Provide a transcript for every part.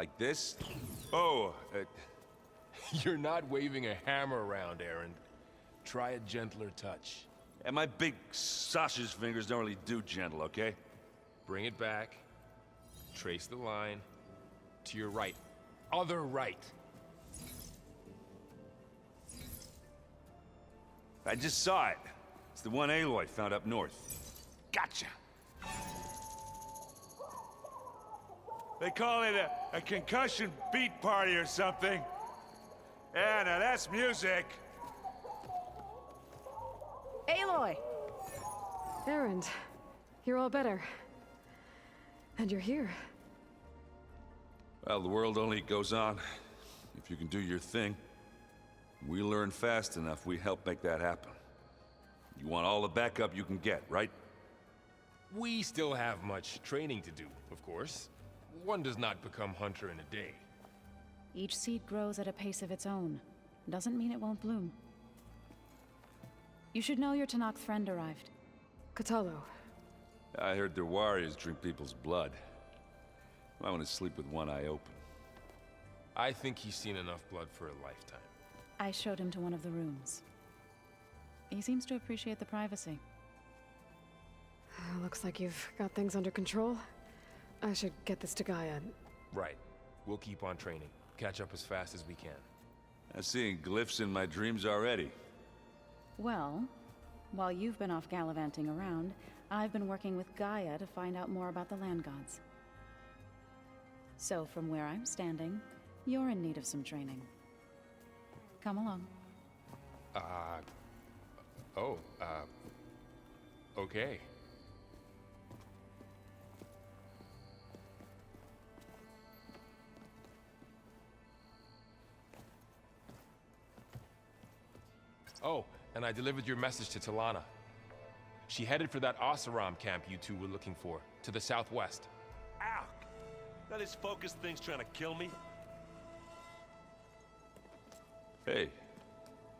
Like this? Oh, You're not waving a hammer around, Aaron. Try a gentler touch. and my big sausage fingers don't really do gentle, okay? Bring it back. Trace the line. To your right. Other right. I just saw it. It's the one Aloy found up north. Gotcha! They call it a concussion beat party or something. Yeah, now that's music. Aloy! Erend, you're all better. And you're here. Well, the world only goes on if you can do your thing. We learn fast enough, we help make that happen. You want all the backup you can get, right? We still have much training to do, of course. One does not become hunter in a day. Each seed grows at a pace of its own. Doesn't mean it won't bloom. You should know your Tenakth friend arrived. Kotallo. I heard their warriors drink people's blood. I want to sleep with one eye open. I think he's seen enough blood for a lifetime. I showed him to one of the rooms. He seems to appreciate the privacy. Looks like you've got things under control. I should get this to Gaia. Right. We'll keep on training. Catch up as fast as we can. I'm seeing glyphs in my dreams already. Well, while you've been off gallivanting around, I've been working with Gaia to find out more about the land gods. So from where I'm standing, you're in need of some training. Come along. Okay. Oh, and I delivered your message to Talana. She headed for that Oseram camp you two were looking for, to the southwest. Ow! That this focused thing's trying to kill me? Hey,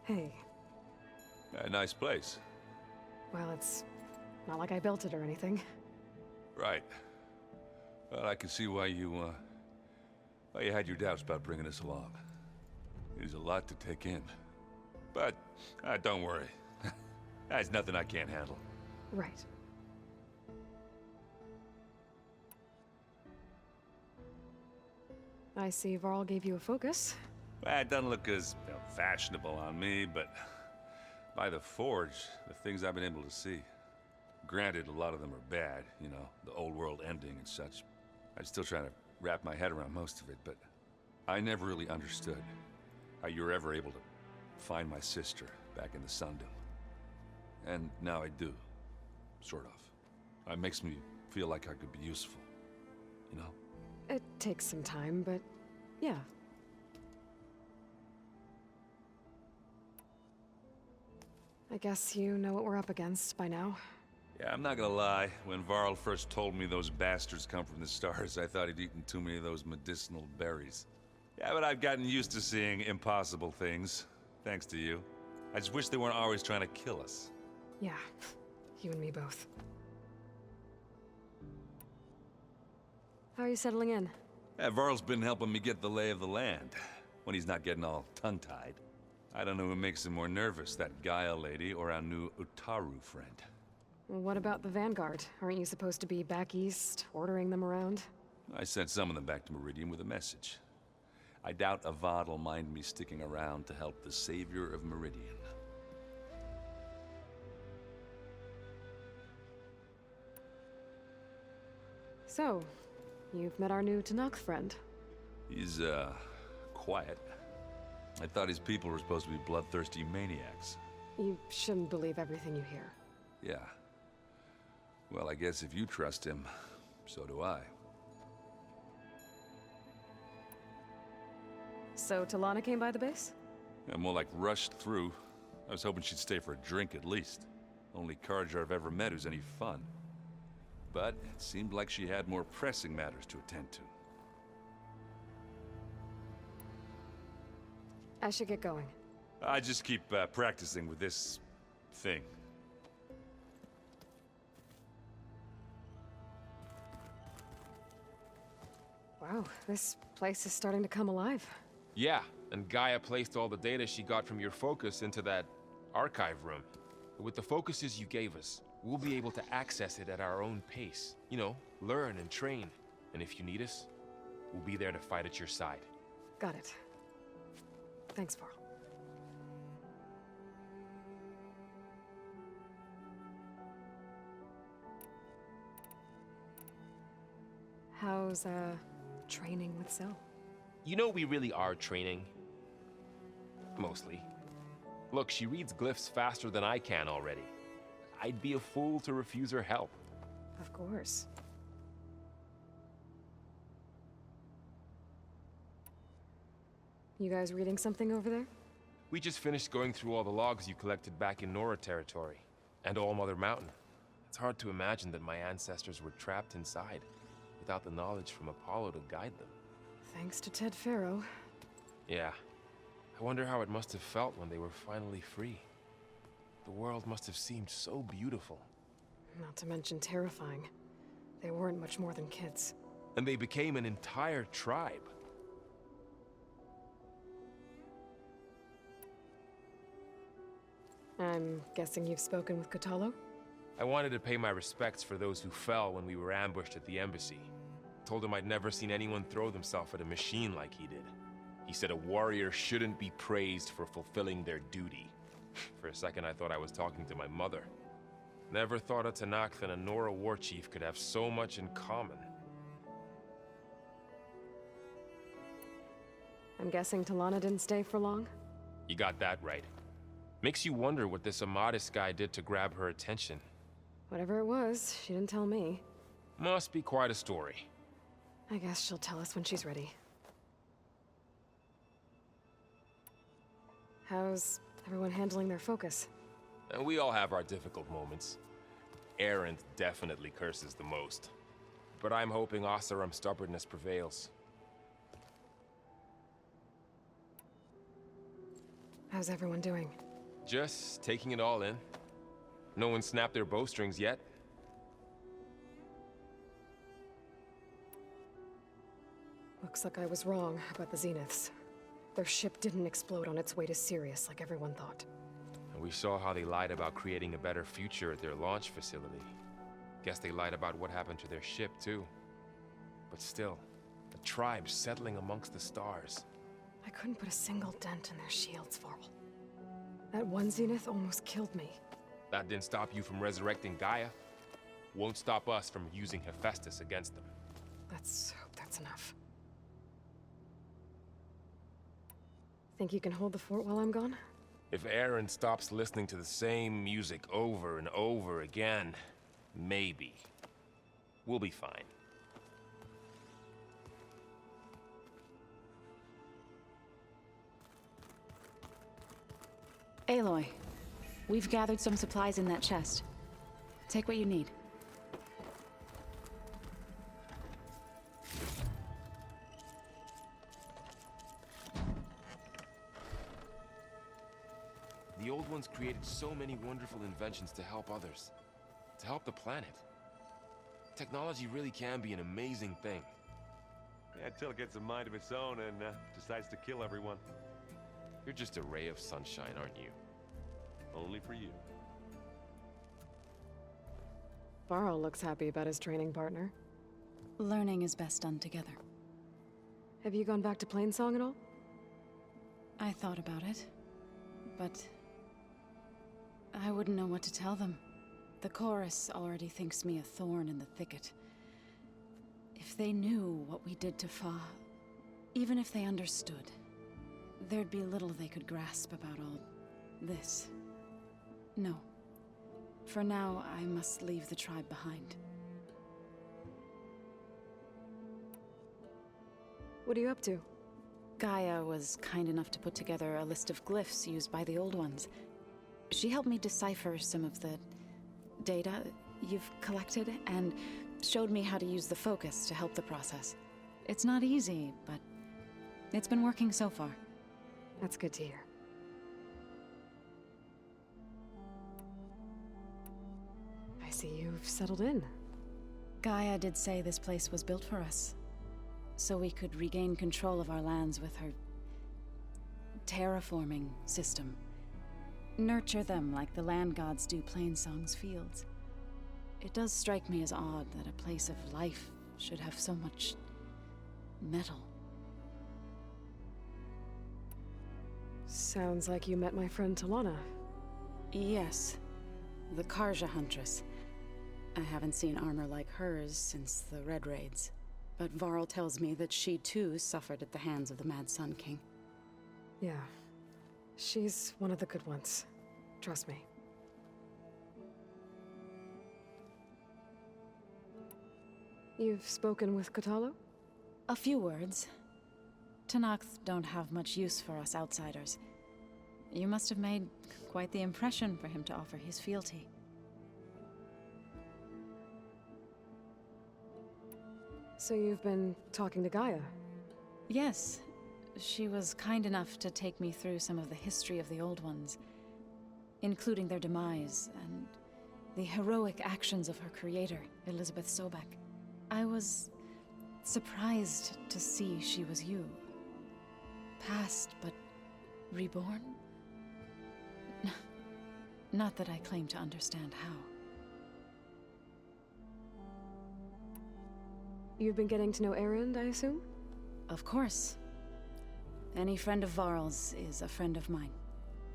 Hey, nice place. well, it's not like I built it or anything. Right. Well, I can see why you had your doubts about bringing us along. It is a lot to take in. But, don't worry. That's nothing I can't handle. Right. I see Varl gave you a focus. Well, it doesn't look as fashionable on me, but by the Forge, the things I've been able to see. Granted, a lot of them are bad, you know, the old world ending and such. I'm still trying to wrap my head around most of it, but I never really understood how you were ever able to find my sister back in the Sundom. And now I do, sort of. It makes me feel like I could be useful, you know? It takes some time, but yeah. I guess you know what we're up against by now. Yeah, I'm not gonna lie. When Varl first told me those bastards come from the stars, I thought he'd eaten too many of those medicinal berries. Yeah, but I've gotten used to seeing impossible things, thanks to you. I just wish they weren't always trying to kill us. Yeah, you and me both. How are you settling in? Yeah, Varl's been helping me get the lay of the land, when he's not getting all tongue-tied. I don't know who makes him more nervous, that Gaia lady or our new Utaru friend. What about the Vanguard? Aren't you supposed to be back east, ordering them around? I sent some of them back to Meridian with a message. I doubt Avad will mind me sticking around to help the savior of Meridian. So, you've met our new Tenakth friend. He's, quiet. I thought his people were supposed to be bloodthirsty maniacs. You shouldn't believe everything you hear. Yeah. Well, I guess if you trust him, so do I. So, Talana came by the base? Yeah, more like rushed through. I was hoping she'd stay for a drink at least. Only Carja I've ever met who's any fun. But it seemed like she had more pressing matters to attend to. I should get going. I just keep practicing with this thing. Wow, Wow, this place is starting to come alive. Yeah, and Gaia placed all the data she got from your focus into that archive room. With the focuses you gave us, we'll be able to access it at our own pace. You know, learn and train. And if you need us, we'll be there to fight at your side. Got it. Thanks, Varl. How's, training with Cell? You know we really are training. Mostly. Look, she reads glyphs faster than I can already. I'd be a fool to refuse her help. Of course. You guys reading something over there? We just finished going through all the logs you collected back in Nora territory, and All Mother Mountain. It's hard to imagine that my ancestors were trapped inside, without the knowledge from Apollo to guide them. Thanks to Ted Faro. Yeah. I wonder how it must have felt when they were finally free. The world must have seemed so beautiful. Not to mention terrifying. They weren't much more than kids. And they became an entire tribe. I'm guessing you've spoken with Kotallo? I wanted to pay my respects for those who fell when we were ambushed at the embassy. Told him I'd never seen anyone throw themselves at a machine like he did. He said a warrior shouldn't be praised for fulfilling their duty. For a second I thought I was talking to my mother. Never thought a Tenakth and a Nora war chief could have so much in common. I'm guessing Talana didn't stay for long? You got that right. Makes you wonder what this Amadis guy did to grab her attention. Whatever it was, she didn't tell me. Must be quite a story. I guess she'll tell us when she's ready. How's everyone handling their focus? And we all have our difficult moments. Erend definitely curses the most. But I'm hoping Oseram's stubbornness prevails. How's everyone doing? Just taking it all in. No one snapped their bowstrings yet. Looks like I was wrong about the Zeniths. Their ship didn't explode on its way to Sirius like everyone thought. And we saw how they lied about creating a better future at their launch facility. Guess they lied about what happened to their ship, too. But still, a tribe settling amongst the stars. I couldn't put a single dent in their shields, Varl. That one Zenith almost killed me. That didn't stop you from resurrecting Gaia. Won't stop us from using Hephaestus against them. Let's hope that's enough. Think you can hold the fort while I'm gone? If Erend stops listening to the same music over and over again, maybe. We'll be fine. Aloy, we've gathered some supplies in that chest. Take what you need. The old ones created so many wonderful inventions to help others. To help the planet. Technology really can be an amazing thing. Yeah, until it gets a mind of its own and decides to kill everyone. You're just a ray of sunshine, aren't you? Only for you. Varl looks happy about his training partner. Learning is best done together. Have you gone back to Plainsong at all? I thought about it, but I wouldn't know what to tell them. The chorus already thinks me a thorn in the thicket. If they knew what we did to Fa, even if they understood, there'd be little they could grasp about all this. No. For now, I must leave the tribe behind. What are you up to? Gaia was kind enough to put together a list of glyphs used by the Old Ones. She helped me decipher some of the data you've collected, and showed me how to use the focus to help the process. It's not easy, but it's been working so far. That's good to hear. I see you've settled in. Gaia did say this place was built for us. so we could regain control of our lands with her terraforming system. Nurture them like the land gods do Plainsong's fields. It does strike me as odd that a place of life should have so much metal. Sounds like you met my friend Talana. Yes, the Karja Huntress. I haven't seen armor like hers since the Red Raids, but Varl tells me that she too suffered at the hands of the Mad Sun King. Yeah. She's one of the good ones. Trust me. You've spoken with Kotallo? A few words. Tenakth don't have much use for us outsiders. You must have made quite the impression for him to offer his fealty. So you've been talking to Gaia? Yes. She was kind enough to take me through some of the history of the Old Ones, including their demise and the heroic actions of her creator, Elizabeth Sobek. I was surprised to see she was you. Past, but reborn? Not that I claim to understand how. You've been getting to know Erend, I assume? Of course. Any friend of Varl's is a friend of mine.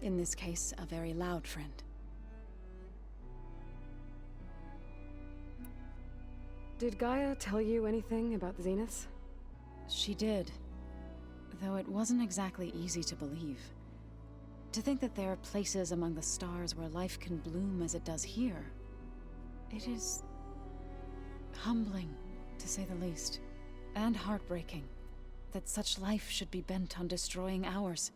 In this case, a very loud friend. Did Gaia tell you anything about the Zeniths? She did. Though it wasn't exactly easy to believe. To think that there are places among the stars where life can bloom as it does here. It is humbling, to say the least. And heartbreaking. That such life should be bent on destroying ours.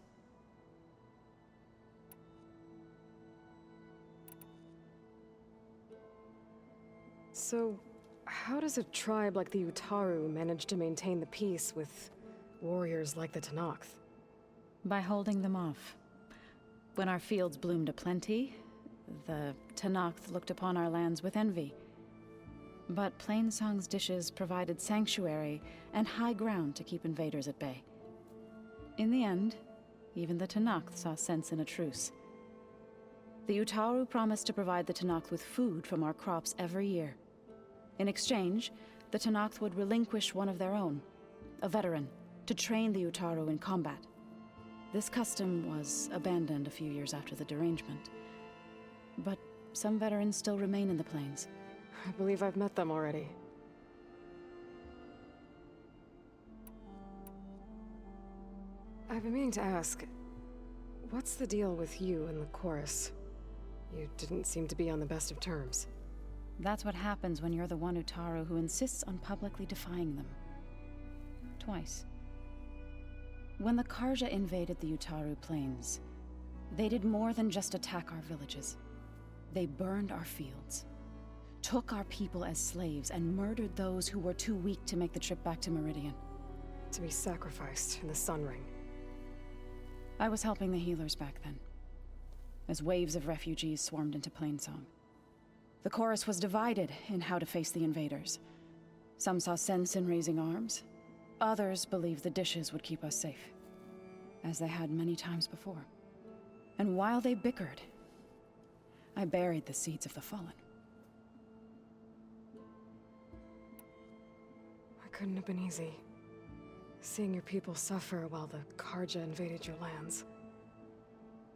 So, how does a tribe like the Utaru manage to maintain the peace with warriors like the Tenakth? By holding them off. When our fields bloomed aplenty, the Tenakth looked upon our lands with envy. But Plainsong's dishes provided sanctuary and high ground to keep invaders at bay. In the end, even the Tenakth saw sense in a truce. The Utaru promised to provide the Tenakth with food from our crops every year. In exchange, the Tenakth would relinquish one of their own, a veteran, to train the Utaru in combat. This custom was abandoned a few years after the derangement. But some veterans still remain in the plains. I believe I've met them already. I've been meaning to ask, what's the deal with you and the chorus? You didn't seem to be on the best of terms. That's what happens when you're the one Utaru who insists on publicly defying them. Twice. When the Karja invaded the Utaru plains, they did more than just attack our villages. They burned our fields, took our people as slaves, and murdered those who were too weak to make the trip back to Meridian. To be sacrificed in the Sun Ring. I was helping the healers back then, as waves of refugees swarmed into Plainsong. The chorus was divided in how to face the invaders. Some saw sense in raising arms. Others believed the dishes would keep us safe, as they had many times before. And while they bickered, I buried the seeds of the Fallen. It couldn't have been easy. Seeing your people suffer while the Karja invaded your lands.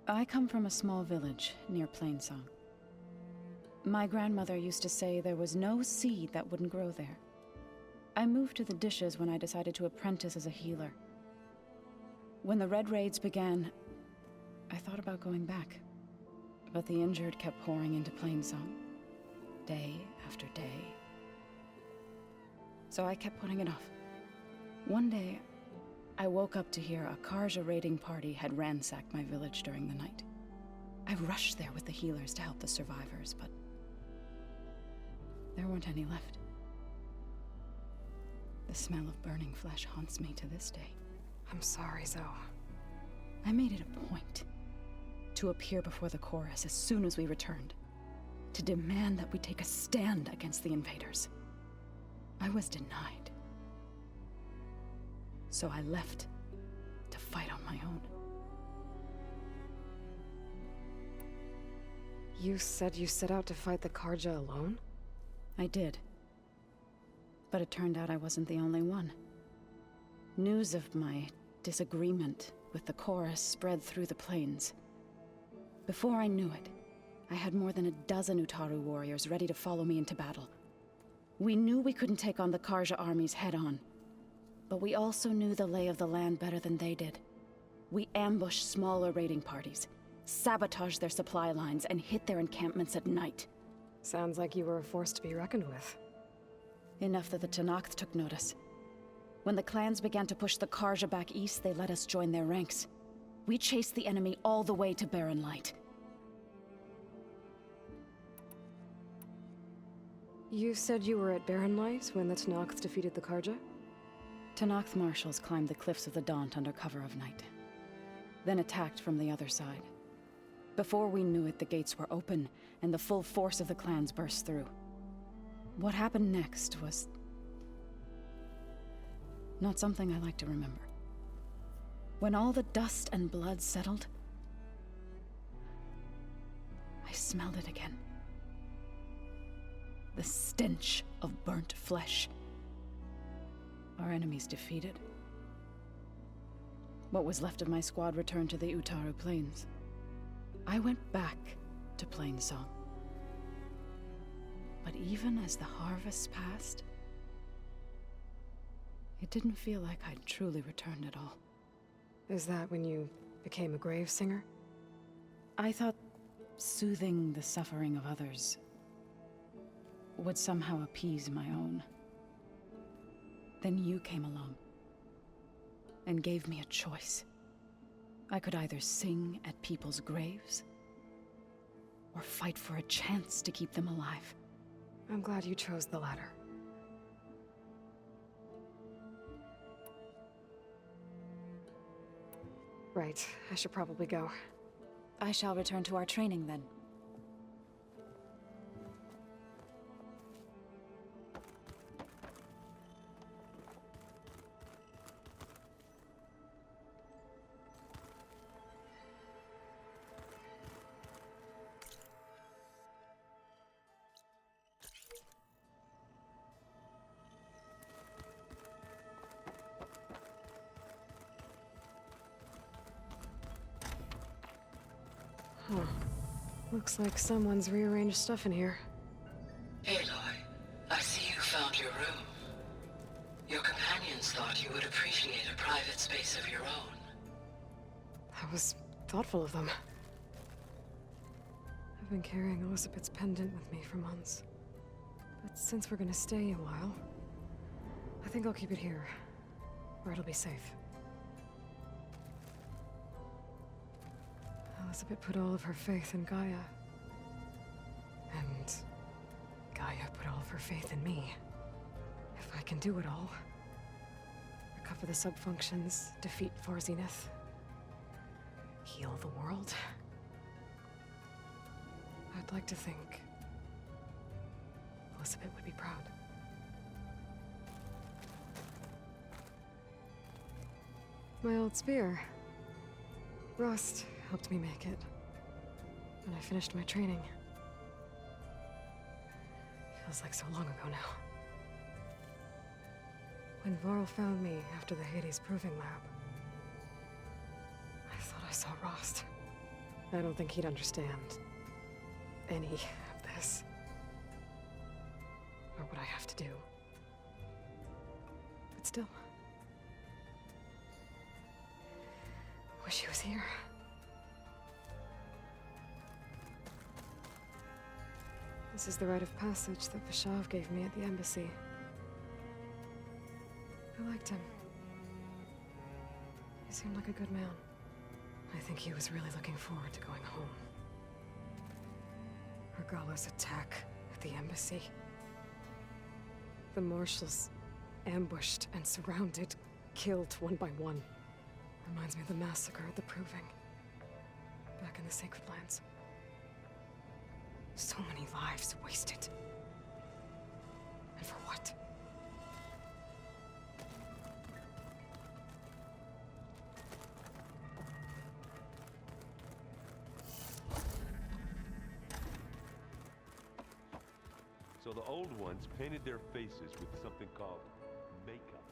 I come from a small village near Plainsong. My grandmother used to say there was no seed that wouldn't grow there. I moved to the dishes when I decided to apprentice as a healer. When the Red Raids began, I thought about going back. But the injured kept pouring into Plainsong, day after day. So I kept putting it off. One day, I woke up to hear a Karja raiding party had ransacked my village during the night. I rushed there with the healers to help the survivors, but there weren't any left. The smell of burning flesh haunts me to this day. I'm sorry, Zoe. I made it a point to appear before the chorus as soon as we returned, to demand that we take a stand against the invaders. I was denied. So I left to fight on my own. You said you set out to fight the Karja alone? I did. But it turned out I wasn't the only one. News of my disagreement with the Chorus spread through the plains. Before I knew it, I had more than a dozen Utaru warriors ready to follow me into battle. We knew we couldn't take on the Karja armies head-on, but we also knew the lay of the land better than they did. We ambushed smaller raiding parties, sabotaged their supply lines, and hit their encampments at night. Sounds like you were a force to be reckoned with. Enough that the Tenakth took notice. When the clans began to push the Karja back east, they let us join their ranks. We chased the enemy all the way to Barren Light. You said you were at Barren Light when the Tenakth defeated the Karja? Tenakth marshals climbed the cliffs of the Daunt under cover of night, then attacked from the other side. Before we knew it, the gates were open, and the full force of the clans burst through. What happened next was not something I like to remember. When all the dust and blood settled, I smelled it again. The stench of burnt flesh. Our enemies defeated. What was left of my squad returned to the Utaru Plains. I went back to Plainsong. But even as the harvest passed, it didn't feel like I'd truly returned at all. Is that when you became a grave singer? I thought soothing the suffering of others would somehow appease my own. Then you came along and gave me a choice. I could either sing at people's graves or fight for a chance to keep them alive. I'm glad you chose the latter. Right, I should probably go. I shall return to our training then. Huh. Looks like someone's rearranged stuff in here. Aloy, I see you found your room. Your companions thought you would appreciate a private space of your own. That was thoughtful of them. I've been carrying Elizabeth's pendant with me for months. But since we're gonna stay a while, I think I'll keep it here, where it'll be safe. Elizabeth put all of her faith in Gaia. And Gaia put all of her faith in me. If I can do it all, recover the subfunctions, defeat Varzineth, heal the world, I'd like to think Elizabeth would be proud. My old spear. Rust helped me make it. And I finished my training. Feels like so long ago now. When Varl found me after the Hades Proving Lab, I thought I saw Rost. I don't think he'd understand any of this. Or what I have to do. But still. Wish he was here. This is the rite of passage that Vashav gave me at the embassy. I liked him. He seemed like a good man. I think he was really looking forward to going home. Regala's attack at the embassy. The marshals ambushed and surrounded, killed one by one. Reminds me of the massacre at the Proving. Back in the Sacred Lands. So many lives wasted. And for what? So the old ones painted their faces with something called makeup.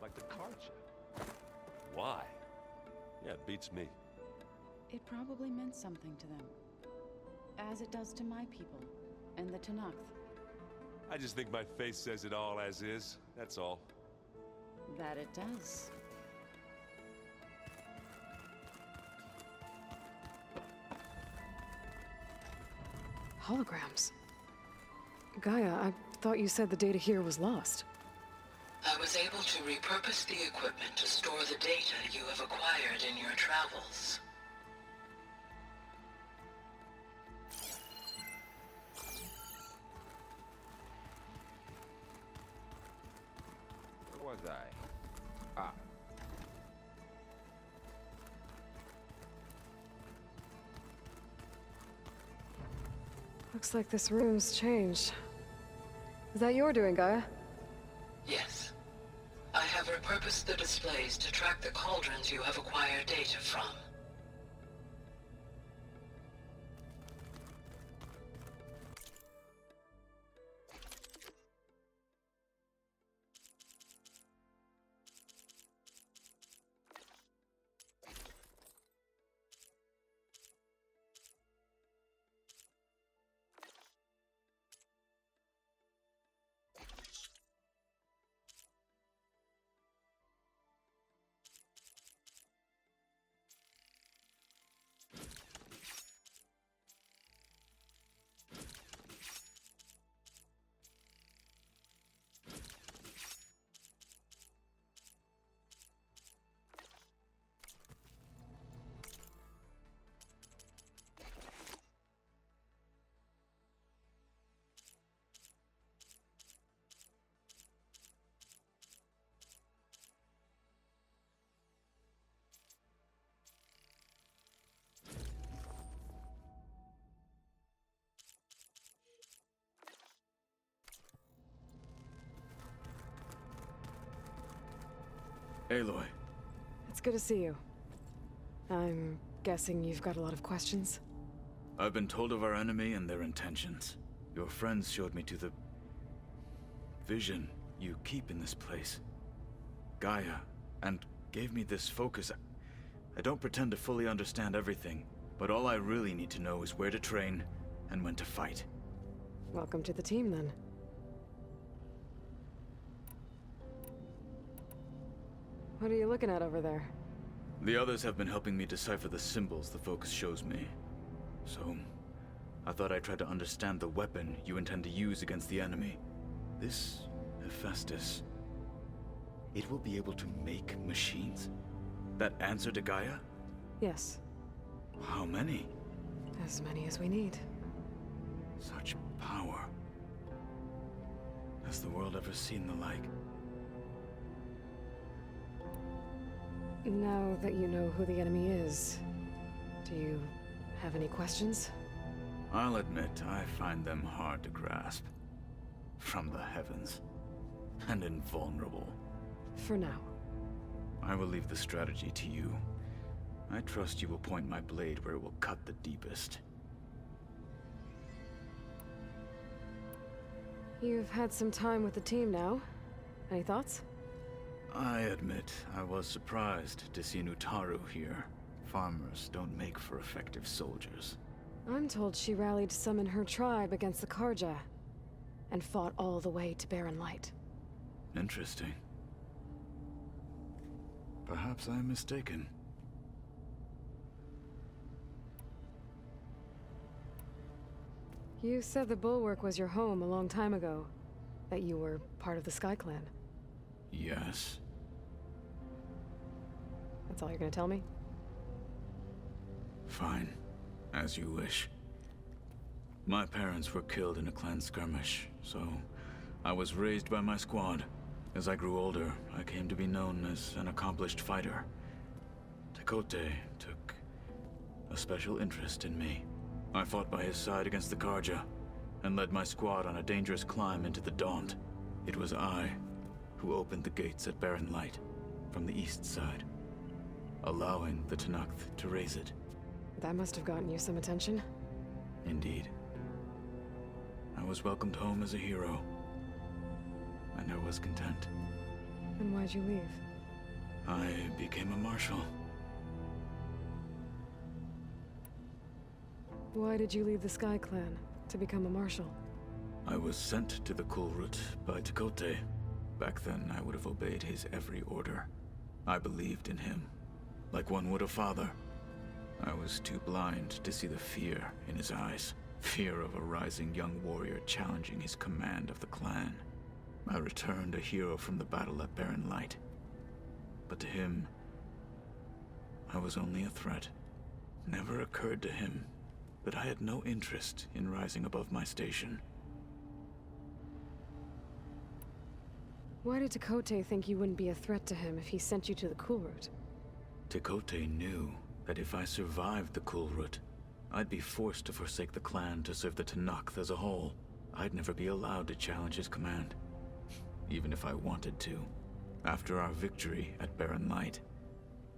Like the Karja. Why? Yeah, it beats me. It probably meant something to them. As it does to my people, and the Tenakth. I just think my face says it all as is, that's all. That it does. Holograms. Gaia, I thought you said the data here was lost. I was able to repurpose the equipment to store the data you have acquired in your travels. Where was I? Ah. Looks like this room's changed. Is that your doing, Gaia? Yes. I have repurposed the displays to track the cauldrons you have acquired data from. Aloy. It's good to see you. I'm guessing you've got a lot of questions? I've been told of our enemy and their intentions. Your friends showed me to the vision you keep in this place, Gaia, and gave me this focus. I don't pretend to fully understand everything, but all I really need to know is where to train and when to fight. Welcome to the team, then. What are you looking at over there? The others have been helping me decipher the symbols the focus shows me. So, I thought I'd try to understand the weapon you intend to use against the enemy. This Hephaestus, it will be able to make machines that answer to Gaia? Yes, How many? as many as we need. Such power. Has the world ever seen the like? Now that you know who the enemy is, do you have any questions? I'll admit, I find them hard to grasp. From the heavens. And invulnerable. For now. I will leave the strategy to you. I trust you will point my blade where it will cut the deepest. You've had some time with the team now. Any thoughts? I admit, I was surprised to see Nutaru here. Farmers don't make for effective soldiers. I'm told she rallied some in her tribe against the Karja, and fought all the way to Barren Light. Interesting. Perhaps I am mistaken. You said the Bulwark was your home a long time ago. That you were part of the Sky Clan. Yes. That's all you're gonna tell me? Fine. As you wish. My parents were killed in a clan skirmish, so I was raised by my squad. As I grew older, I came to be known as an accomplished fighter. Tekote took a special interest in me. I fought by his side against the Karja, and led my squad on a dangerous climb into the Daunt. It was I who opened the gates at Barren Light, from the east side, allowing the Tenakth to raise it. That must have gotten you some attention. Indeed. I was welcomed home as a hero. And I was content. And why'd you leave? I became a marshal. Why did you leave the Sky Clan to become a marshal? I was sent to the Kulrut by Tekotteh. Back then, I would have obeyed his every order. I believed in him, like one would a father. I was too blind to see the fear in his eyes. Fear of a rising young warrior challenging his command of the clan. I returned a hero from the battle at Barren Light. But to him, I was only a threat. Never occurred to him that I had no interest in rising above my station. Why did Tekotteh think you wouldn't be a threat to him if he sent you to the Kulrut? Tekotteh knew that if I survived the Kulrut, I'd be forced to forsake the clan to serve the Tenakth as a whole. I'd never be allowed to challenge his command, even if I wanted to. After our victory at Barren Light,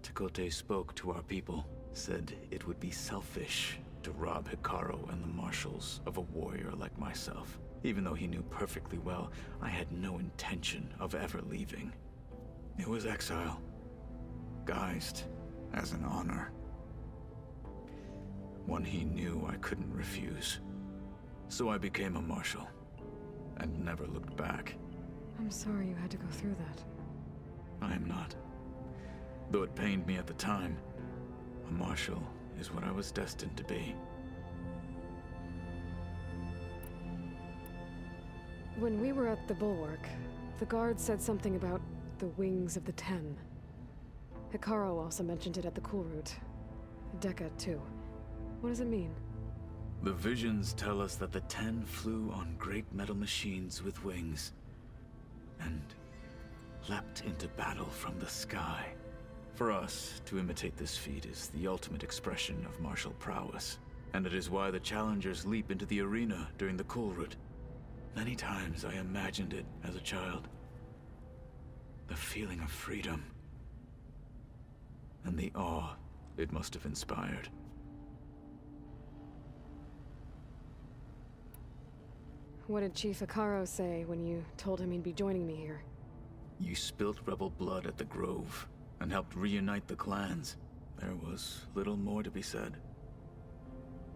Tekotteh spoke to our people, said it would be selfish to rob Hekarro and the marshals of a warrior like myself, even though he knew perfectly well I had no intention of ever leaving. It was exile, guised as an honor. One he knew I couldn't refuse. So I became a marshal, and never looked back. I'm sorry you had to go through that. I am not. Though it pained me at the time, a marshal is what I was destined to be. When we were at the Bulwark, the guard said something about the Wings of the Ten. Hekarro also mentioned it at the Kulrut. Dekka, too. What does it mean? The visions tell us that the Ten flew on great metal machines with wings, and leapt into battle from the sky. For us, to imitate this feat is the ultimate expression of martial prowess, and it is why the challengers leap into the arena during the Kulrut. Many times I imagined it as a child. The feeling of freedom, and the awe it must have inspired. What did Chief Hekarro say when you told him he'd be joining me here? You spilt rebel blood at the Grove, and helped reunite the clans. There was little more to be said.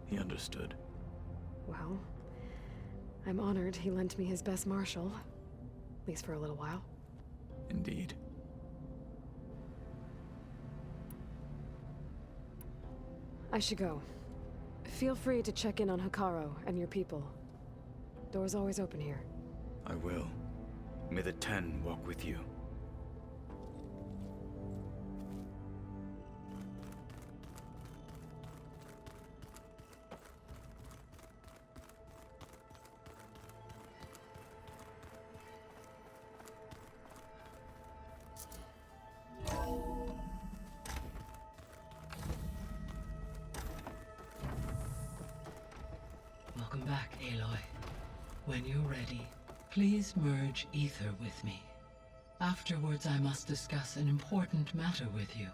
He understood. Well, I'm honored he lent me his best marshal. At least for a little while. Indeed. I should go. Feel free to check in on Hekarro and your people. Door's always open here. I will. May the Ten walk with you. Welcome back, Aloy. When you're ready, please merge ether with me. Afterwards, I must discuss an important matter with you.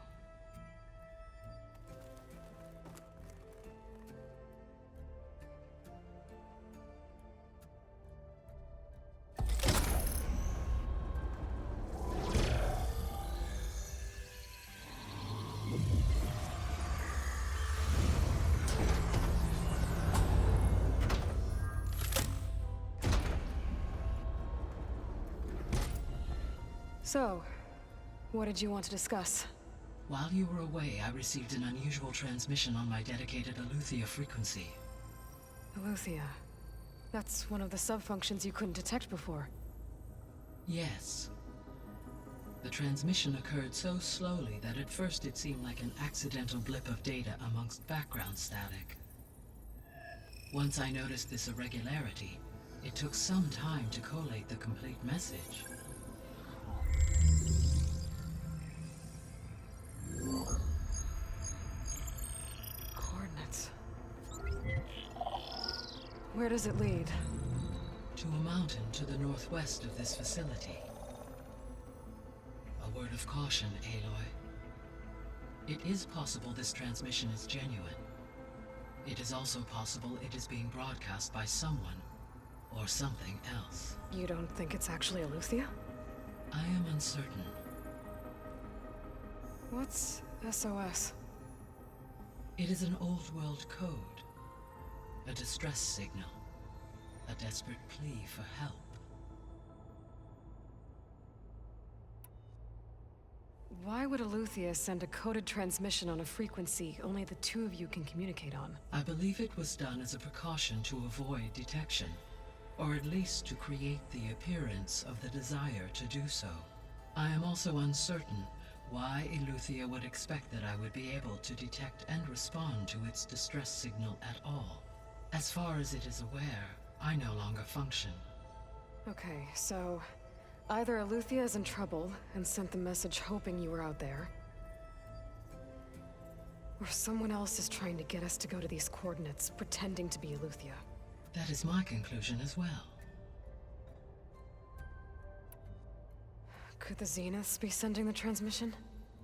So, what did you want to discuss? While you were away, I received an unusual transmission on my dedicated Eleuthia frequency. Eleuthia. That's one of the sub-functions you couldn't detect before. Yes. The transmission occurred so slowly that at first it seemed like an accidental blip of data amongst background static. Once I noticed this irregularity, it took some time to collate the complete message. Coordinates. Where does it lead? To a mountain to the northwest of this facility. A word of caution, Aloy. It is possible this transmission is genuine. It is also possible it is being broadcast by someone or something else. You don't think it's actually Eleuthia? I am uncertain. What's SOS? It is an old world code. A distress signal. A desperate plea for help. Why would Eleuthia send a coded transmission on a frequency only the two of you can communicate on? I believe it was done as a precaution to avoid detection, or at least to create the appearance of the desire to do so. I am also uncertain why Eleuthia would expect that I would be able to detect and respond to its distress signal at all. As far as it is aware, I no longer function. Okay, so either Eleuthia is in trouble and sent the message hoping you were out there, or someone else is trying to get us to go to these coordinates, pretending to be Eleuthia. That is my conclusion as well. Could the Zeniths be sending the transmission?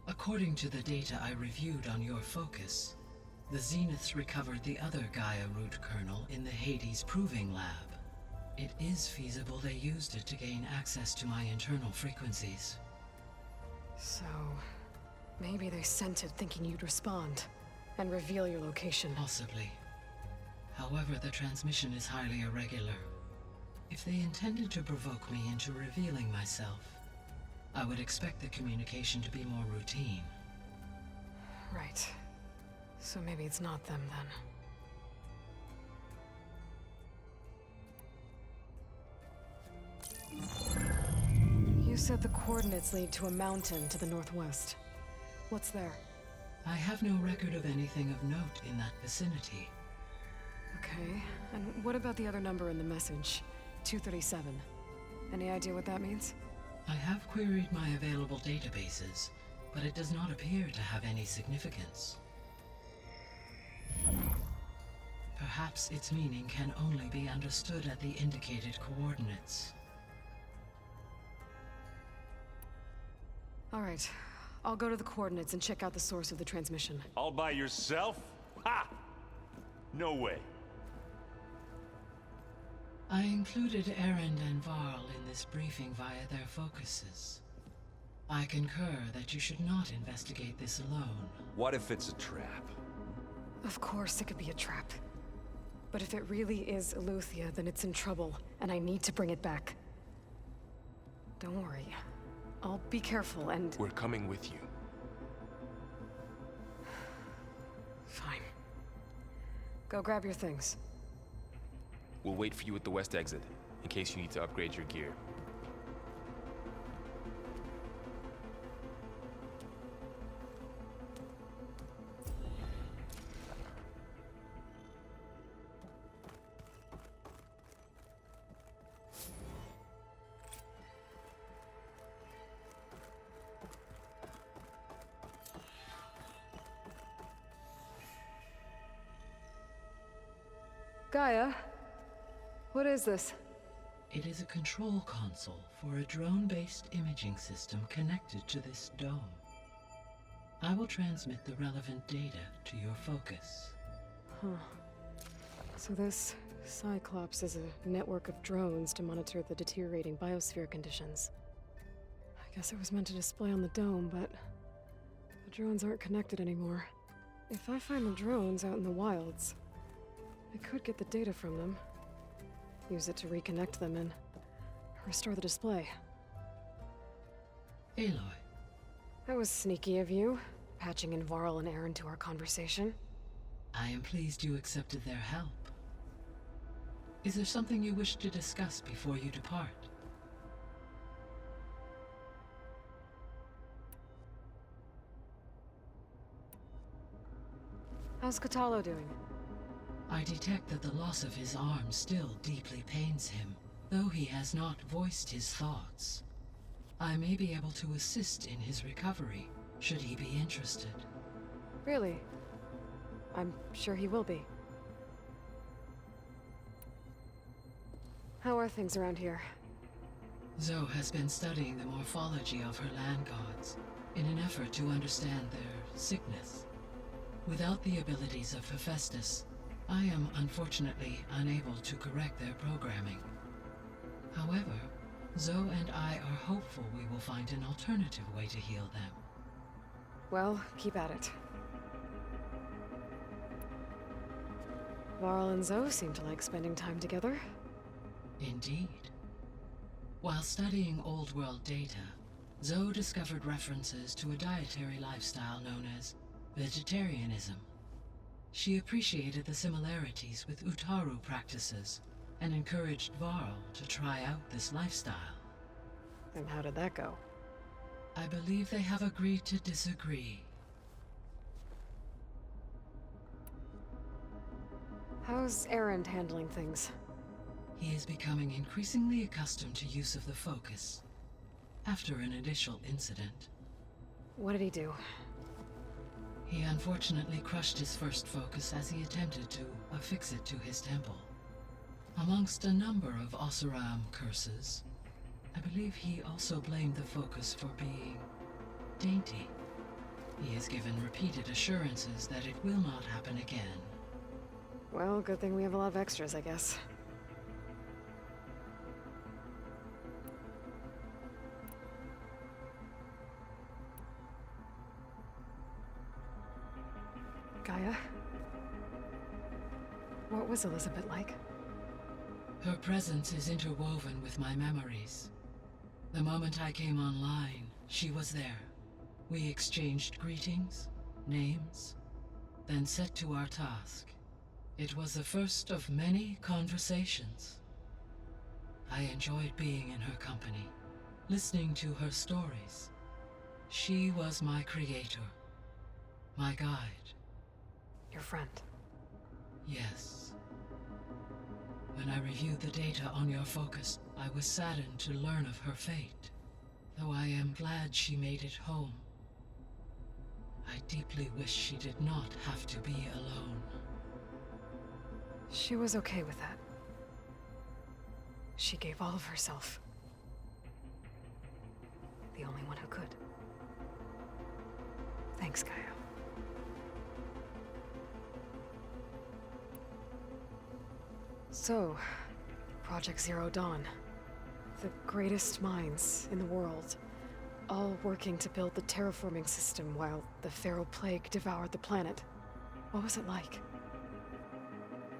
According to the data I reviewed on your focus, the Zeniths recovered the other Gaia root kernel in the Hades Proving Lab. It is feasible they used it to gain access to my internal frequencies. So, maybe they sent it thinking you'd respond and reveal your location. Possibly. However, the transmission is highly irregular. If they intended to provoke me into revealing myself, I would expect the communication to be more routine. Right. So maybe it's not them then. You said the coordinates lead to a mountain to the northwest. What's there? I have no record of anything of note in that vicinity. Okay, and what about the other number in the message? 237. Any idea what that means? I have queried my available databases, but it does not appear to have any significance. Perhaps its meaning can only be understood at the indicated coordinates. All right, I'll go to the coordinates and check out the source of the transmission. All by yourself? Ha! No way. I included Erend and Varl in this briefing via their focuses. I concur that you should not investigate this alone. What if it's a trap? Of course it could be a trap. But if it really is Eleuthia, then it's in trouble, and I need to bring it back. Don't worry. I'll be careful and... We're coming with you. Fine. Go grab your things. We'll wait for you at the west exit, in case you need to upgrade your gear. Gaia? What is this? It is a control console for a drone-based imaging system connected to this dome. I will transmit the relevant data to your focus. Huh. So this Cyclops is a network of drones to monitor the deteriorating biosphere conditions. I guess it was meant to display on the dome, but the drones aren't connected anymore. If I find the drones out in the wilds, I could get the data from them. Use it to reconnect them and restore the display. Aloy. That was sneaky of you, patching in Varl and Erend to our conversation. I am pleased you accepted their help. Is there something you wish to discuss before you depart? How's Kotallo doing? I detect that the loss of his arm still deeply pains him, though he has not voiced his thoughts. I may be able to assist in his recovery, should he be interested. Really? I'm sure he will be. How are things around here? Zoe has been studying the morphology of her land gods in an effort to understand their sickness. Without the abilities of Hephaestus, I am unfortunately unable to correct their programming. However, Zoe and I are hopeful we will find an alternative way to heal them. Well, keep at it. Varl and Zoe seem to like spending time together. Indeed. While studying Old World data, Zoe discovered references to a dietary lifestyle known as vegetarianism. She appreciated the similarities with Utaru practices and encouraged Varl to try out this lifestyle. And how did that go? I believe they have agreed to disagree. How's Erend handling things? He is becoming increasingly accustomed to use of the focus, after an initial incident. What did he do? He unfortunately crushed his first focus as he attempted to affix it to his temple. Amongst a number of Oseram curses, I believe he also blamed the focus for being dainty. He has given repeated assurances that it will not happen again. Well, good thing we have a lot of extras, I guess. Gaia? What was Elizabeth like? Her presence is interwoven with my memories. The moment I came online, she was there. We exchanged greetings, names, then set to our task. It was the first of many conversations. I enjoyed being in her company, listening to her stories. She was my creator, my guide. Your friend. Yes. When I reviewed the data on your focus, I was saddened to learn of her fate. Though I am glad she made it home. I deeply wish she did not have to be alone. She was okay with that. She gave all of herself. The only one who could. Thanks, Gaia. So, Project Zero Dawn. The greatest minds in the world, all working to build the terraforming system while the Feral Plague devoured the planet. What was it like?